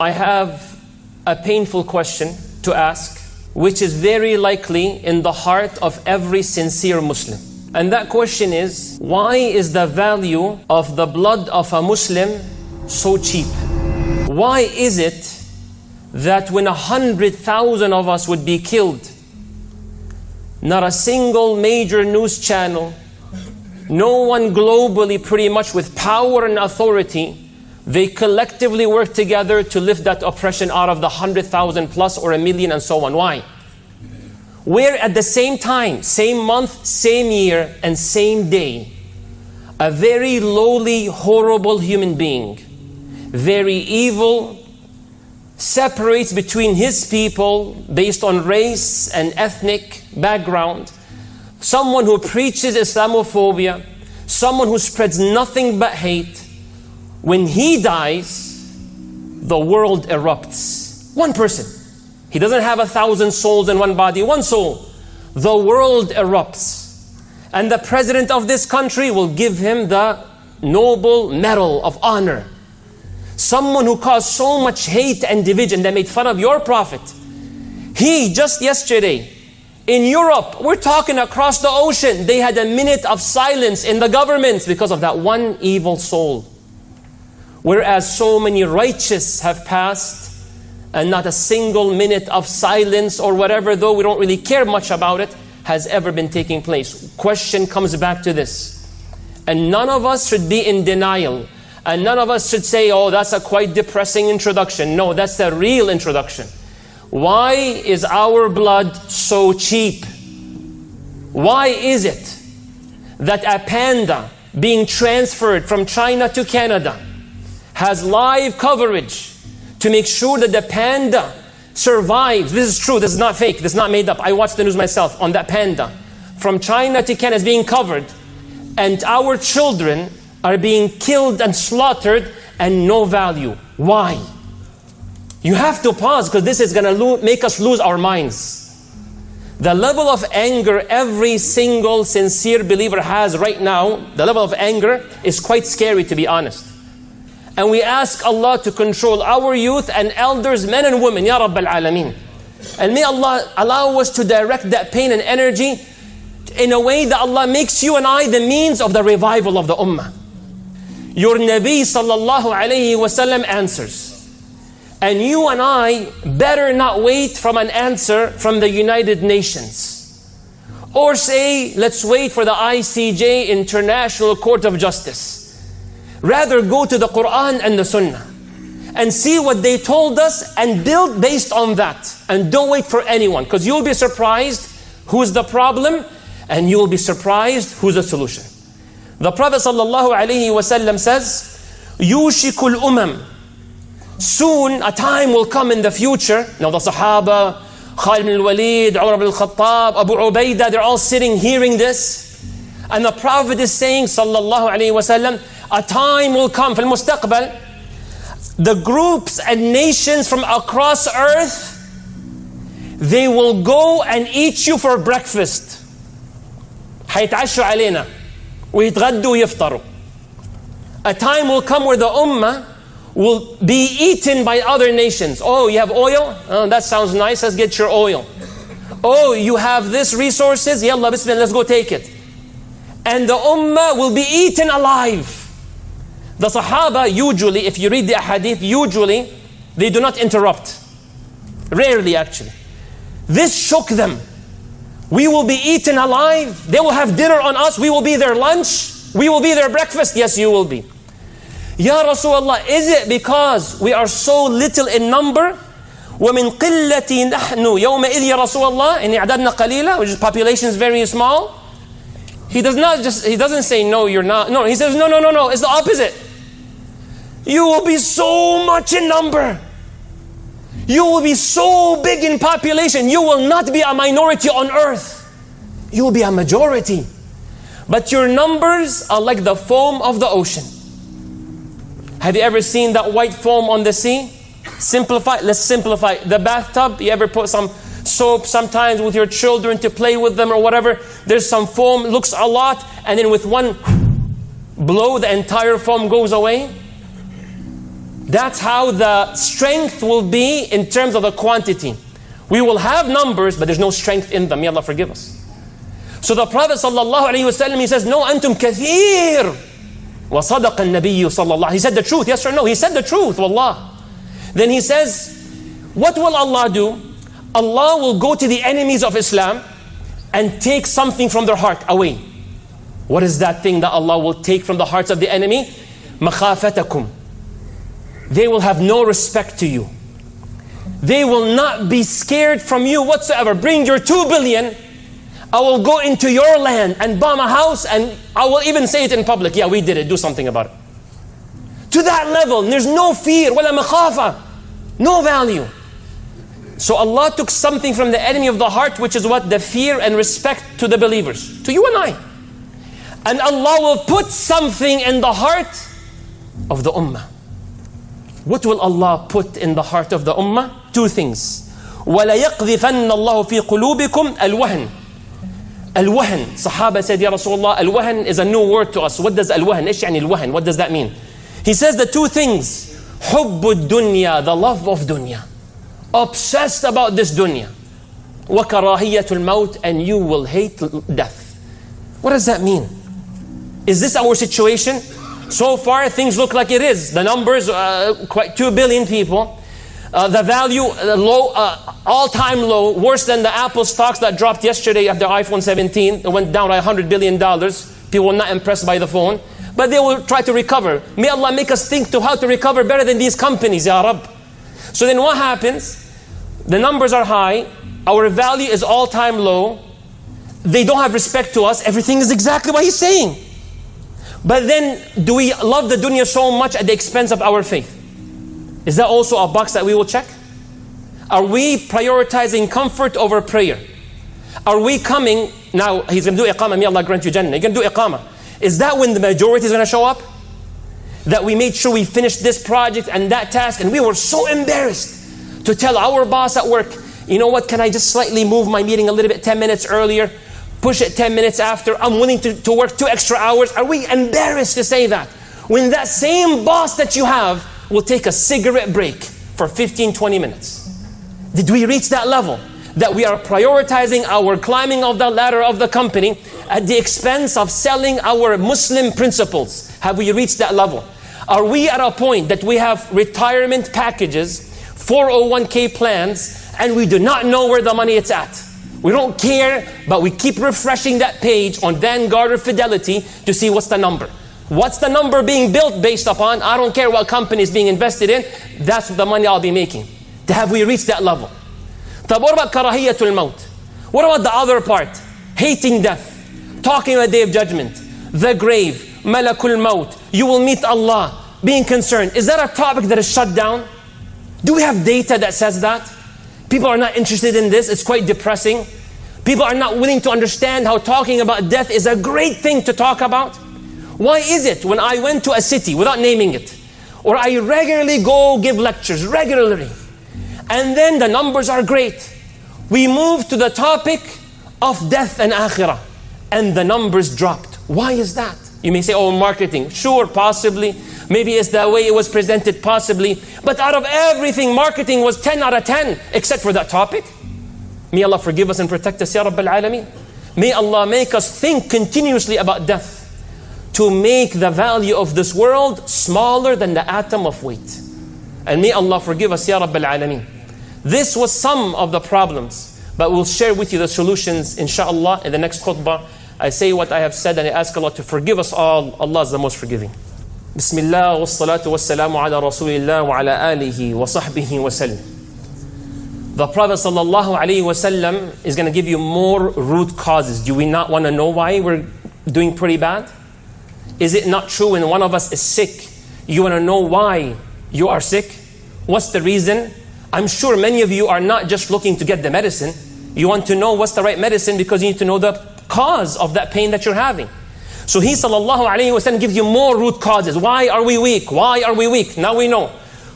I have a painful question to ask, which is very likely in the heart of every sincere Muslim. And that question is, why is the value of the blood of a Muslim so cheap? Why is it that when 100,000 of us would be killed, not a single major news channel, no one globally pretty much with power and authority, they collectively work together to lift that oppression out of the 100,000 plus or a million and so on? Why? Where at the same time, same month, same year, and same day, a very lowly, horrible human being, very evil, separates between his people based on race and ethnic background, someone who preaches Islamophobia, someone who spreads nothing but hate. When he dies, the world erupts. One person. He doesn't have 1,000 souls in one body, one soul. The world erupts. And the president of this country will give him the Nobel Medal of Honor. Someone who caused so much hate and division that made fun of your prophet. He, just yesterday, in Europe, we're talking across the ocean, they had a minute of silence in the governments because of that one evil soul. Whereas so many righteous have passed and not a single minute of silence or whatever, though we don't really care much about it, has ever been taking place. Question comes back to this. And none of us should be in denial. And none of us should say, oh, that's a quite depressing introduction. No, that's a real introduction. Why is our blood so cheap? Why is it that a panda being transferred from China to Canada has live coverage to make sure that the panda survives? This is true, this is not fake, this is not made up. I watched the news myself on that panda. From China to Canada is being covered, and our children are being killed and slaughtered and no value. Why? You have to pause, because this is going to make us lose our minds. The level of anger every single sincere believer has right now, the level of anger is quite scary, to be honest. And we ask Allah to control our youth and elders, men and women, Ya Rabbal Alameen. And may Allah allow us to direct that pain and energy in a way that Allah makes you and I the means of the revival of the Ummah. Your Nabi sallallahu alayhi wasallam answers. And you and I better not wait from an answer from the United Nations. Or say, let's wait for the ICJ, International Court of Justice. Rather go to the Quran and the Sunnah and see what they told us and build based on that. And don't wait for anyone, because you'll be surprised who's the problem and you'll be surprised who's the solution. The Prophet ﷺ says, Yushikul Ummah. Soon a time will come in the future. Now the Sahaba, Khalid ibn al-Walid, Umar ibn al-Khattab, Abu Ubaidah, they're all sitting hearing this. And the Prophet is saying, sallallahu alayhi wasallam, a time will come, fil mustaqbal, the groups and nations from across earth, they will go and eat you for breakfast. حيتعشوا علينا ويتغدوا ويفطروا. A time will come where the Ummah will be eaten by other nations. Oh, you have oil? Oh, that sounds nice, let's get your oil. Oh, you have this resources? Yalla, bismillah, let's go take it. And the Ummah will be eaten alive. The Sahaba usually, if you read the Ahadith, usually they do not interrupt. Rarely actually. This shook them. We will be eaten alive. They will have dinner on us. We will be their lunch. We will be their breakfast. Yes, you will be. Ya Rasulullah, is it because we are so little in number? وَمِنْ قِلَّةِ نَحْنُ يَوْمَئِذِ يَا رَسُولَ اللَّهِ إِنِّي عَدَدْنَا قَلِيلًا, which is population is very small. He doesn't say no, you're not. No, he says no, it's the opposite. You will be so much in number. You will be so big in population. You will not be a minority on earth. You will be a majority. But your numbers are like the foam of the ocean. Have you ever seen that white foam on the sea? Simplify, let's simplify. The bathtub, you ever put some soap sometimes with your children to play with them or whatever? There's some foam, looks a lot, and then with one blow, the entire foam goes away. That's how the strength will be in terms of the quantity. We will have numbers, but there's no strength in them. May Allah forgive us. So the Prophet ﷺ, he says, no, antum kathir. وَصَدَقَ النَّبِيُّ صَلَّى اللَّهُ. He said the truth, yes or no? He said the truth, wallah. Then he says, what will Allah do? Allah will go to the enemies of Islam and take something from their heart away. What is that thing that Allah will take from the hearts of the enemy? مَخَافَتَكُمْ. They will have no respect to you. They will not be scared from you whatsoever. Bring your 2 billion. I will go into your land and bomb a house, and I will even say it in public. Yeah, we did it. Do something about it. To that level, there's no fear. وَلَا مَخَافَة. No value. So Allah took something from the enemy of the heart, which is what? The fear and respect to the believers. To you and I. And Allah will put something in the heart of the Ummah. What will Allah put in the heart of the Ummah? 2 things. وَلَيَقْذِفَنَّ اللَّهُ فِي قُلُوبِكُمْ الْوَهْنِ. Al-Wahn. Sahaba said, Ya Rasulullah, Al-Wahn is a new word to us. What does Al-Wahn? إيش يعني Al-Wahn? What does that mean? He says the 2 things. حُبُّ الدُّنْيَا, the love of dunya. Obsessed about this dunya. وَكَرَاهِيَّةُ الْمَوْتِ, and you will hate death. What does that mean? Is this our situation? So far things look like it is. The numbers, quite 2 billion people. The value, low, all-time low, worse than the Apple stocks that dropped yesterday after iPhone 17. It went down by $100 billion. People were not impressed by the phone. But they will try to recover. May Allah make us think to how to recover better than these companies, Ya Rabb. So then what happens? The numbers are high. Our value is all-time low. They don't have respect to us. Everything is exactly what he's saying. But then, do we love the dunya so much at the expense of our faith? Is that also a box that we will check? Are we prioritizing comfort over prayer? Are we coming, now he's going to do iqamah, may Allah grant you Jannah. He's going to do iqamah. Is that when the majority is going to show up? That we made sure we finished this project and that task, and we were so embarrassed to tell our boss at work, you know what, can I just slightly move my meeting a little bit 10 minutes earlier? Push it 10 minutes after. I'm willing to work 2 extra hours. Are we embarrassed to say that? When that same boss that you have will take a cigarette break for 15, 20 minutes. Did we reach that level? That we are prioritizing our climbing of the ladder of the company at the expense of selling our Muslim principles? Have we reached that level? Are we at a point that we have retirement packages, 401k plans, and we do not know where the money is at? We don't care, but we keep refreshing that page on Vanguard or Fidelity to see what's the number. What's the number being built based upon? I don't care what company is being invested in. That's the money I'll be making. Have we reached that level? What about karahiyatul maut? What about the other part? Hating death. Talking about the day of judgment. The grave. Malakul maut. You will meet Allah. Being concerned. Is that a topic that is shut down? Do we have data that says that? People are not interested in this. It's quite depressing. People are not willing to understand how talking about death is a great thing to talk about. Why is it when I went to a city, without naming it, or I regularly go give lectures, regularly, and then the numbers are great, we move to the topic of death and akhirah, and the numbers dropped. Why is that? You may say, oh, marketing. Sure, possibly. Maybe it's the way it was presented, possibly. But out of everything, marketing was 10 out of 10, except for that topic. May Allah forgive us and protect us, Ya Rabbil Alameen. May Allah make us think continuously about death, to make the value of this world smaller than the atom of weight. And may Allah forgive us, Ya Rabbil Alameen. This was some of the problems, but we'll share with you the solutions, inshallah, in the next khutbah. I say what I have said and I ask Allah to forgive us all. Allah is the most forgiving. Bismillah wa salatu wa salamu ala rasulillah wa ala alihi wa sahbihi wa sallam. The Prophet sallallahu alayhi wa sallam is going to give you more root causes. Do we not want to know why we're doing pretty bad? Is it not true when one of us is sick, you want to know why you are sick? What's the reason? I'm sure many of you are not just looking to get the medicine. You want to know what's the right medicine because you need to know the cause of that pain that you're having. So he sallallahu alayhi wa sallam gives you more root causes. Why are we weak? Why are we weak? Now we know.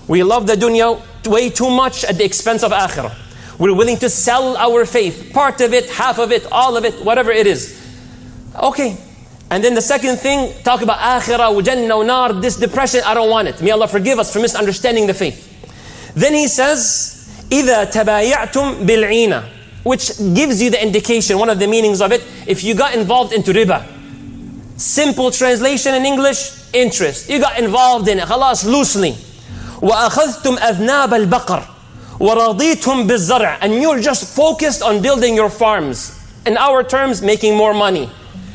We love the dunya way too much at the expense of akhirah. We're willing to sell our faith. Part of it, half of it, all of it, whatever it is. Okay. And then the second thing, talk about akhirah, jannah, nar, this depression, I don't want it. May Allah forgive us for misunderstanding the faith. Then he says, إِذَا تَبَايَعْتُمْ بِالْعِينَةِ, which gives you the indication, one of the meanings of it, if you got involved into riba. Simple translation in English, interest. You got involved in it, khalas, loosely. وَأَخَذْتُمْ أَذْنَابَ الْبَقَرِ وَرَضِيتُمْ بِالزَّرْعِ, and you're just focused on building your farms. In our terms, making more money,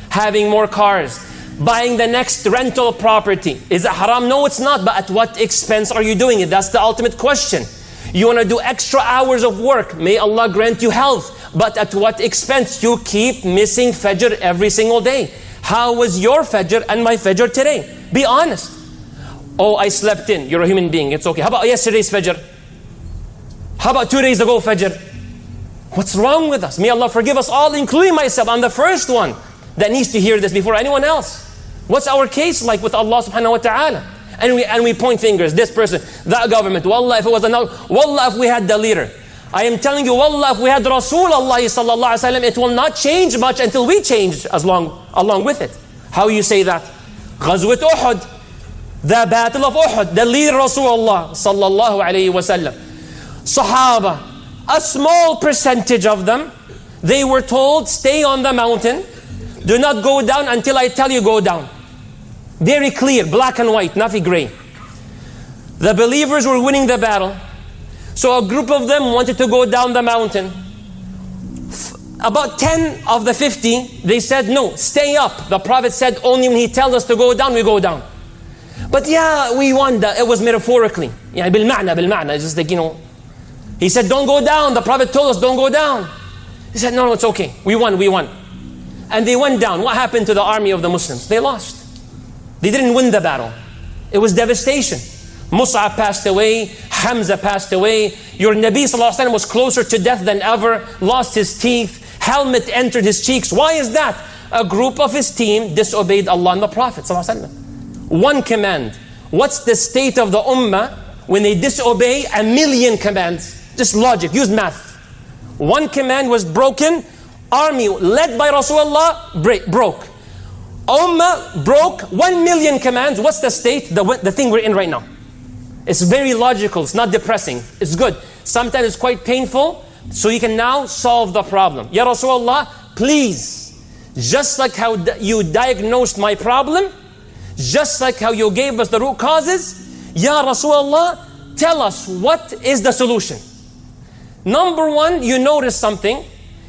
having more cars, buying the next rental property. Is it haram? No, it's not. But at what expense are you doing it? That's the ultimate question. You want to do extra hours of work. May Allah grant you health. But at what expense? You keep missing Fajr every single day. How was your Fajr and my Fajr today? Be honest. Oh, I slept in. You're a human being. It's okay. How about yesterday's Fajr? How about 2 days ago Fajr? What's wrong with us? May Allah forgive us all, including myself. I'm the first one that needs to hear this before anyone else. What's our case like with Allah subhanahu wa ta'ala? And we point fingers, this person, that government. Wallah, if it was another, wallah, if we had the leader. I am telling you, wallah, if we had Rasulullah sallallahu alaihi wasallam, it will not change much until we change along with it. How you say that? Ghazwat Uhud, the battle of Uhud, the leader Rasulullah sallallahu alaihi wasallam. Sahaba, a small percentage of them, they were told, stay on the mountain. Do not go down until I tell you go down. Very clear, black and white, nothing gray. The believers were winning the battle. So a group of them wanted to go down the mountain. About 10 of the 50, they said, no, stay up. The Prophet said, only when he tells us to go down, we go down. But yeah, we won that. It was metaphorically. Yeah, بالمعنى, just like, he said, don't go down. The Prophet told us, don't go down. He said, no, it's okay. We won. And they went down. What happened to the army of the Muslims? They lost. They didn't win the battle. It was devastation. Mus'ab passed away. Hamza passed away. Your Nabi sallallahu alaihi wasallam was closer to death than ever. Lost his teeth. Helmet entered his cheeks. Why is that? A group of his team disobeyed Allah and the Prophet sallallahu alaihi wasallam. One command. What's the state of the Ummah when they disobey 1,000,000 commands? Just logic. Use math. One command was broken. Army led by Rasulullah broke. Ummah broke 1,000,000 commands. What's the state? The thing we're in right now. It's very logical. It's not depressing. It's good. Sometimes it's quite painful. So you can now solve the problem. Ya Rasulullah, please, just like how you diagnosed my problem, just like how you gave us the root causes, Ya Rasulullah, tell us what is the solution. Number one, you notice something,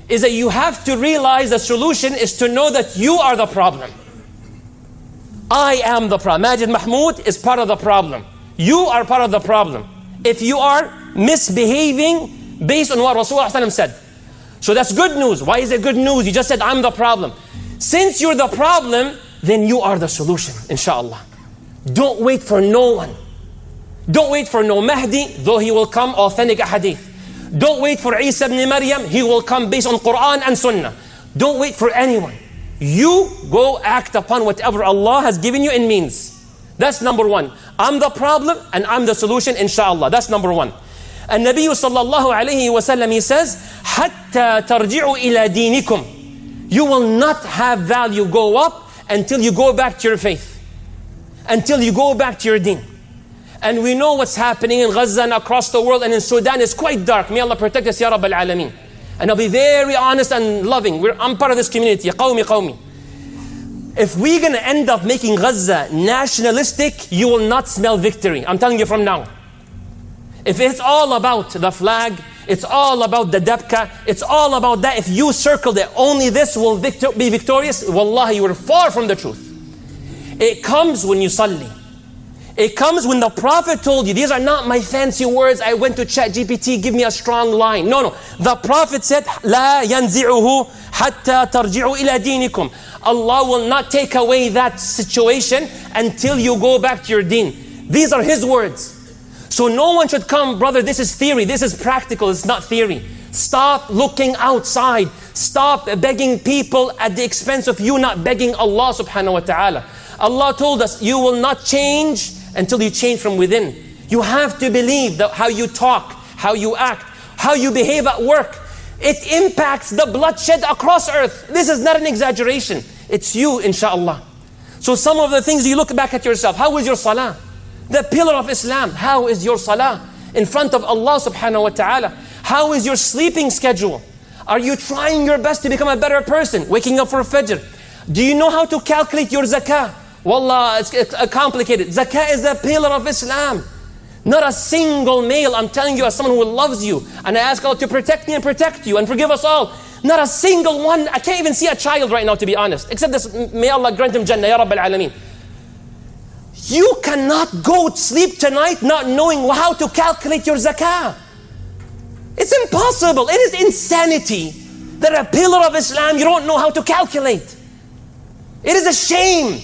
is that you have to realize the solution is to know that you are the problem. I am the problem. Majed Mahmoud is part of the problem. You are part of the problem. If you are misbehaving based on what Rasulullah said. So that's good news. Why is it good news? You just said, I'm the problem. Since you're the problem, then you are the solution, inshallah. Don't wait for no one. Don't wait for no Mahdi, though he will come authentic hadith. Don't wait for Isa ibn Maryam, he will come based on Quran and Sunnah. Don't wait for anyone. You go act upon whatever Allah has given you in means. That's number one. I'm the problem and I'm the solution, inshallah. That's number one. And Nabi sallallahu alayhi wa sallam, he says, حَتَّى تَرْجِعُوا إِلَى دِينِكُمْ. You will not have value go up until you go back to your faith. Until you go back to your deen. And we know what's happening in Gaza and across the world and in Sudan is quite dark. May Allah protect us, Ya Rabbal Alameen. And I'll be very honest and loving. I'm part of this community. Qawmi. If we're going to end up making Gaza nationalistic, you will not smell victory. I'm telling you from now. If it's all about the flag, it's all about the dabka, it's all about that. If you circle that only this will be victorious, wallahi, you are far from the truth. It comes when you salli. It comes when the Prophet told you, these are not my fancy words, I went to ChatGPT, give me a strong line. No. The Prophet said, لا ينزعه حتى ترجعوا إلى دينكم. Allah will not take away that situation until you go back to your deen. These are His words. So no one should come, brother, this is theory, this is practical, it's not theory. Stop looking outside. Stop begging people at the expense of you not begging Allah subhanahu wa ta'ala. Allah told us, you will not change until you change from within. You have to believe that how you talk, how you act, how you behave at work, it impacts the bloodshed across earth. This is not an exaggeration. It's you, inshallah. So some of the things you look back at yourself. How is your salah? The pillar of Islam. How is your salah in front of Allah subhanahu wa ta'ala? How is your sleeping schedule? Are you trying your best to become a better person? Waking up for Fajr. Do you know how to calculate your zakah? Wallah, it's complicated. Zakah is the pillar of Islam. Not a single male, I'm telling you as someone who loves you, and I ask Allah to protect me and protect you and forgive us all. Not a single one, I can't even see a child right now, to be honest. Except this, may Allah grant him Jannah, Ya Rabbil Alameen. You cannot go sleep tonight not knowing how to calculate your zakah. It's impossible. It is insanity that a pillar of Islam you don't know how to calculate. It is a shame.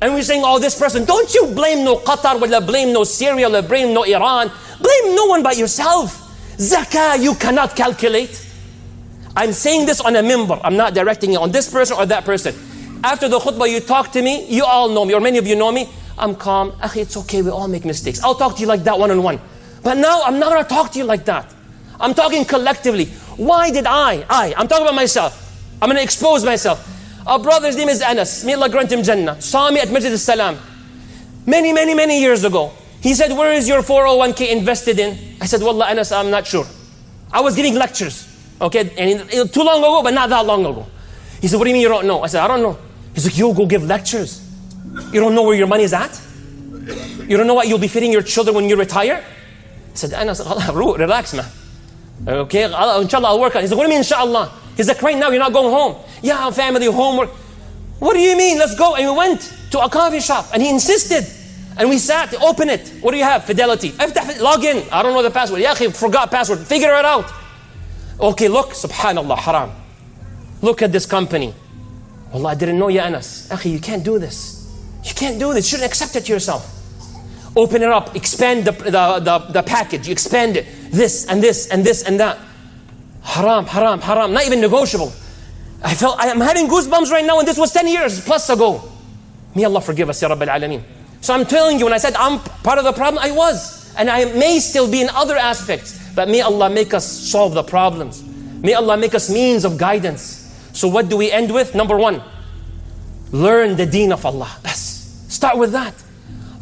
And we're saying, oh, this person, don't you blame no Qatar, or blame no Syria, or blame no Iran. Blame no one but yourself. Zakah you cannot calculate. I'm saying this on a minbar. I'm not directing it on this person or that person. After the khutbah, you talk to me, you all know me, or many of you know me. I'm calm. Akhi, it's okay, we all make mistakes. I'll talk to you like that one-on-one. But now, I'm not going to talk to you like that. I'm talking collectively. Why did I'm talking about myself. I'm going to expose myself. Our brother's name is Anas. May Allah grant him Jannah. Saw me at Majed al-Salam. Many years ago. He said, where is your 401k invested in? I said, Wallah Anas, I'm not sure. I was giving lectures. Okay, and too long ago, but not that long ago. He said, what do you mean you don't know? I said, I don't know. He's like, you'll go give lectures. You don't know where your money is at? You don't know what you'll be feeding your children when you retire? I said, Anas, relax, man. Okay, inshallah, I'll work on it. He said, what do you mean, inshallah? He's like, right now, you're not going home. Yeah, family, homework. What do you mean? Let's go. And we went to a coffee shop, and he insisted. And we sat, open it. What do you have? Fidelity. Log in. I don't know the password. Yeah, forgot password. Figure it out. Okay, look, subhanallah, haram. Look at this company. Wallah, I didn't know, ya Anas. Akhi, you can't do this. You can't do this. You shouldn't accept it yourself. Open it up. Expand the package. You expand it. This and this and this and that. Haram. Not even negotiable. I'm having goosebumps right now, and this was 10 years plus ago. May Allah forgive us, Ya Rabbil Alameen. So I'm telling you, when I said I'm part of the problem, I was. And I may still be in other aspects. But may Allah make us solve the problems. May Allah make us means of guidance. So what do we end with? Number one, learn the deen of Allah. Start with that.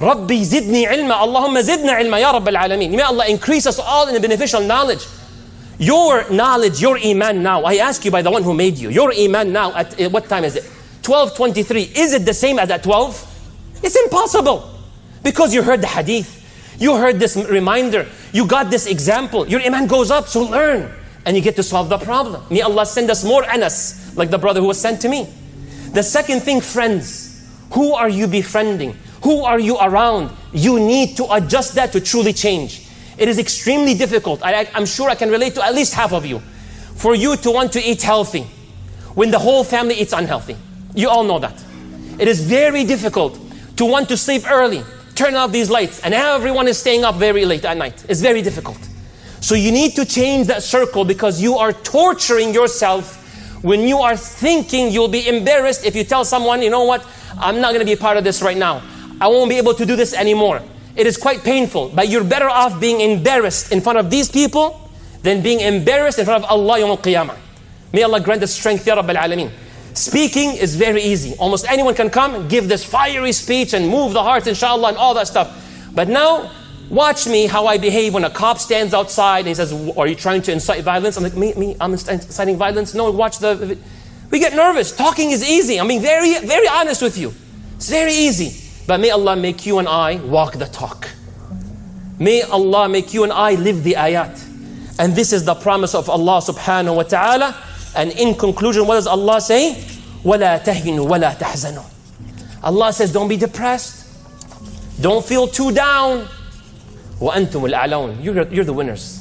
Rabbi zidni ilma. Allahumma zidna ilma, Ya Rabbil Alameen. May Allah increase us all in the beneficial knowledge. Your knowledge, your iman now, I ask you by the one who made you, your iman now, at what time is it? 12:23. Is it the same as at 12? It's impossible. Because you heard the hadith. You heard this reminder. You got this example. Your iman goes up, so learn. And you get to solve the problem. May Allah send us more Anas, like the brother who was sent to me. The second thing, friends. Who are you befriending? Who are you around? You need to adjust that to truly change. It is extremely difficult. I'm sure I can relate to at least half of you. For you to want to eat healthy when the whole family eats unhealthy. You all know that. It is very difficult to want to sleep early, turn off these lights, and everyone is staying up very late at night. It's very difficult. So you need to change that circle, because you are torturing yourself when you are thinking you'll be embarrassed if you tell someone, you know what, I'm not going to be a part of this right now. I won't be able to do this anymore. It is quite painful, but you're better off being embarrassed in front of these people than being embarrassed in front of Allah Yawm al-Qiyamah. May Allah grant us strength, Ya Rabbil Alameen. Speaking is very easy. Almost anyone can come and give this fiery speech and move the hearts, inshallah, and all that stuff. But now, watch me how I behave when a cop stands outside and he says, are you trying to incite violence? I'm like, me, I'm inciting violence? No, watch the... We get nervous. Talking is easy. I'm being very, very honest with you. It's very easy. But may Allah make you and I walk the talk. May Allah make you and I live the ayat. And this is the promise of Allah subhanahu wa ta'ala. And in conclusion, what does Allah say? وَلَا تَهِنُوا وَلَا تَحْزَنُوا. Allah says, don't be depressed. Don't feel too down. وَأَنْتُمُ الْأَعْلَوْنَ. You're the winners.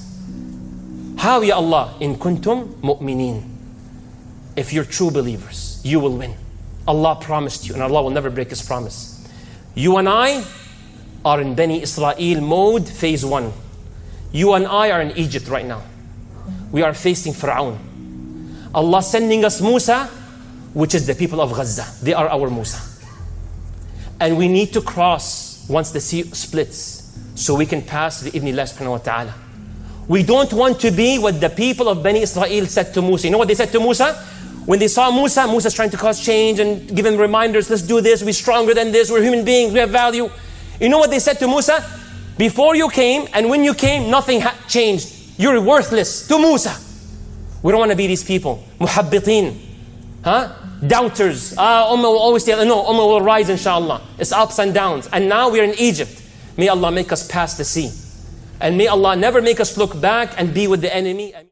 How, Ya Allah? إِن كُنْتُمْ مُؤْمِنِينَ. If you're true believers, you will win. Allah promised you, and Allah will never break His promise. You and I are in Bani Israel mode, phase 1. You and I are in Egypt right now. We are facing Fir'aun. Allah sending us Musa, which is the people of Gaza. They are our Musa. And we need to cross once the sea splits, so we can pass the Ibnillah subhanahu wa ta'ala. We don't want to be what the people of Bani Israel said to Musa. You know what they said to Musa? When they saw Musa, Musa's trying to cause change and give them reminders, let's do this, we're stronger than this, we're human beings, we have value. You know what they said to Musa? Before you came and when you came, nothing changed. You're worthless to Musa. We don't want to be these people. Muhabbitin. Doubters. Ummah will always say, no, Ummah will rise inshallah. It's ups and downs. And now we're in Egypt. May Allah make us pass the sea. And may Allah never make us look back and be with the enemy.